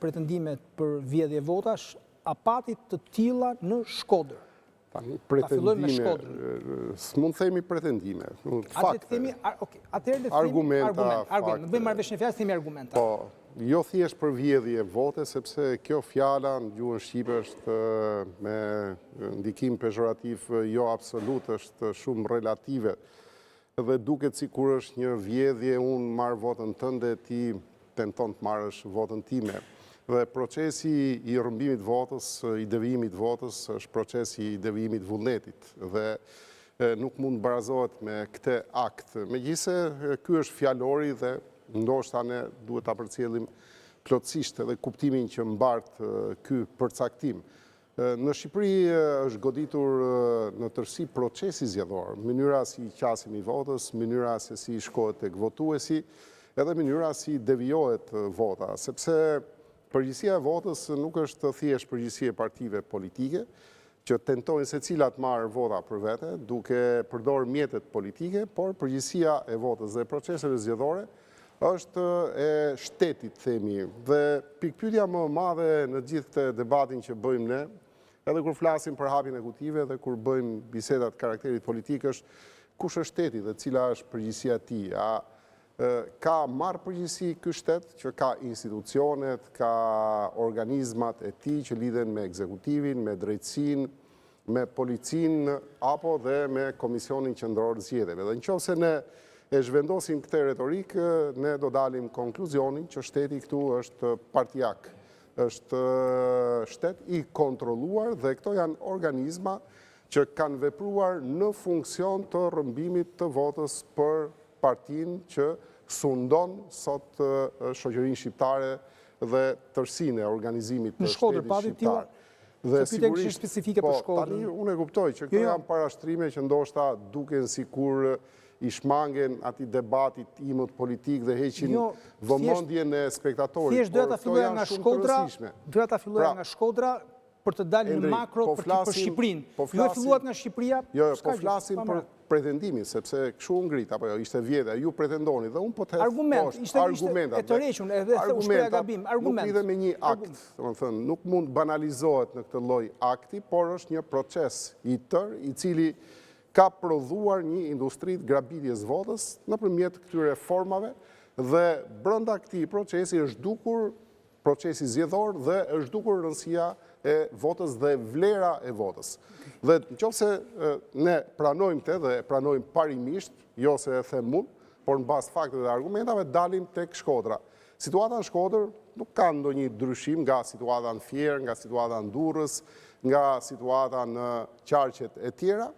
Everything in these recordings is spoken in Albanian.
pretendimet për vjedhje votash, apatit të tilla në Shkodër. Pretendime, s'mund themi pretendime, fakte, argumenta. Në bëjmë marrëveshje në fjalë, themi argumenta. Po, jo thjesht për vjedhje vote, sepse kjo fjala në gjuhën shqipe është me ndikim pejorativ jo absolut, është shumë relative. Dhe duket sikur është një vjedhje, unë marr votën tënde, ti tenton të marrësh votën time. Dhe procesi i rrëmbimit votës, i devijimit votës, është procesi i devijimit vullnetit dhe nuk mund barazohet me këtë akt. Megjithëse ky është fjalori dhe ndoshta ne duhet ta përcjellim plotësisht edhe kuptimin që mbart ky përcaktim. Në Shqipëri është goditur në tërësi procesi zgjedhor, mënyra si qasimi i votës, mënyra se si shkohet tek votuesi, edhe mënyra si devijohet vota, sepse përgjegjësia e votës nuk është thjesht përgjegjësia e partive politike, që tentojnë secila të marrë vota për vete, duke përdorur mjetet politike, por përgjegjësia e votës dhe proceseve zgjedhore është e shtetit, themi. Dhe pikpyetja më e madhe në gjithë këtë debatin që bëjmë ne, edhe kur flasim për hapjen e kutive dhe kur bëjmë biseda të karakterit politik, është kush është shteti dhe cila është përgjegjësia e tij. Ka marrë përgjegjësi ky shtet që ka institucionet, ka organizmat e tij që lidhen me ekzekutivin, me drejtësinë, me policinë apo dhe me Komisionin Qendror Zgjedhjeve. Dhe nëse ne e zhvendosim këtë retorikë, ne do dalim konkluzionin që shteti këtu është partijak, është shtet i kontrolluar dhe këto janë organizma që kanë vepruar në funksion të rrëmbimit të votës për partinë që sundon sot shoqërinë shqiptare dhe tërësinë e organizimit të shtetit shqiptar. Dhe sigurisht specifike për Shkodrën. Tani unë e kuptoj që këto janë parashtrime që ndoshta duken sikur i shmangen atij debatit imët politik dhe heqin vëmendjen e spektatorit. Thjesht doja ta filloja nga Shkodra, nga Shkodra për të dalë në makro për Shqipërinë. Jo e filluat nga Shqipëria? Jo, po flasim për pretendimin, sepse kështu u ngrit, apo jo, ishte vjedhja, ju pretendoni dhe unë po të argumentat. E të requn, edhe u shpreha gabim, argument. Nuk lidhe me një akt, domethënë, nuk mund banalizohet në këtë lloj akti, por është një proces i tërë i cili ka prodhuar një industri të grabitjes votës nëpërmjet këtyre formave dhe brenda këtij procesi është dukur procesi zgjedhor dhe është dukur rëndësia e votës dhe vlera e votës. Dhe nëse ne pranojmë këtë dhe pranojmë parimisht, jo se e them unë, por në bazë fakteve dhe argumentave dalim tek Shkodra. Situata në Shkodër nuk ka ndonjë ndryshim nga situata në Fier, nga situata në Durrës, nga situata në Qarqet e tjera,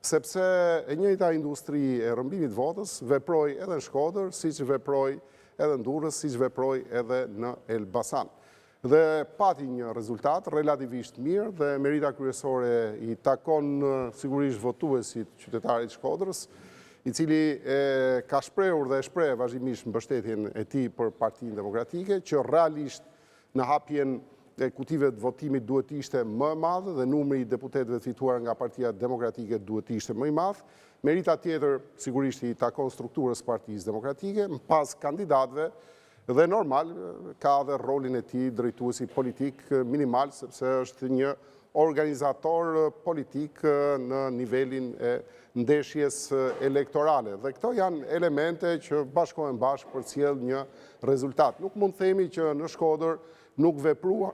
sepse e njëjta industri e rrëmbimit votës veproi edhe në Shkodër, siç veproi edhe në Durrës, siç veproi edhe në Elbasan. Dhe pati një rezultat relativisht mirë dhe merita kryesore i takon sigurisht votuesit qytetarit Shkodrës, i cili ka shprehur dhe shpreh vazhdimisht mbështetjen e tij për Partinë Demokratike, që realisht në hapjen e kutive të votimit duhet të ishte më e madhe dhe numri i deputetëve të fituar nga Partia Demokratike duhet të ishte më i madh. Merita tjetër sigurisht i takon strukturës Partisë Demokratike, pas kandidatëve. Dhe normal, ka dhe rolin e tij drejtuesi politik minimal, sepse është një organizator politik në nivelin e ndeshjes elektorale. Dhe këto janë elemente që bashkohen bashkë për cilë një rezultat. Nuk mund themi që në Shkodër nuk vepruan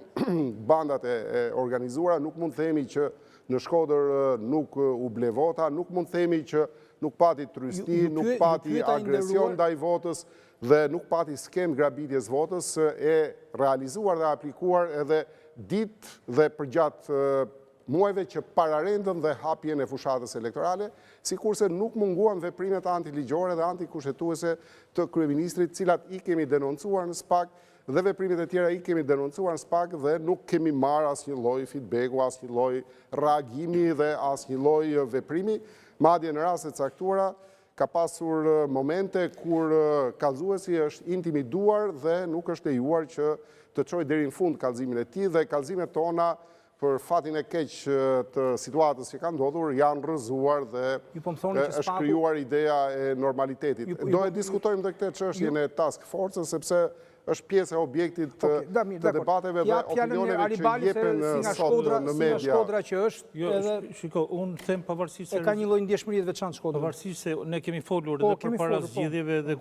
bandat e organizuara, nuk mund themi që në Shkodër nuk u ble vota, nuk mund themi që nuk pati trysti, nuk pati agresion ndaj votës, dhe nuk pati skem grabitjes votës e realizuar dhe aplikuar edhe ditë dhe përgjatë muajve që pararendën dhe hapjen e fushatës elektorale, sikurse nuk munguan veprimet antiligjore dhe antikushtetuese të kryeministrit, cilat i kemi denoncuar në SPAK dhe veprimet e tjera i kemi denoncuar në SPAK dhe nuk kemi marrë asnjë lloj feedbacku, asnjë lloj reagimi dhe asnjë lloj veprimi, madje në raste të caktuara ka pasur momente kur kallëzuesi është intimiduar dhe nuk është lejuar që të çojë deri në fund kallëzimin e tij dhe kallëzimet tona për fatin e keq të situatës që ka ndodhur janë rrëzuar dhe është krijuar ideja e normalitetit. Do e diskutojmë dhe këtë çështjen e task force sepse është pjesë e objektit të debateve dhe opinioneve që jepen sot në media. Si nga Shkodra që është, Jo, shiko, unë them pavarësisht se... E ka një lloj ndjeshmërie të veçantë Shkodra. Pavarësisht se ne kemi folur edhe përpara zgjedhjeve dhe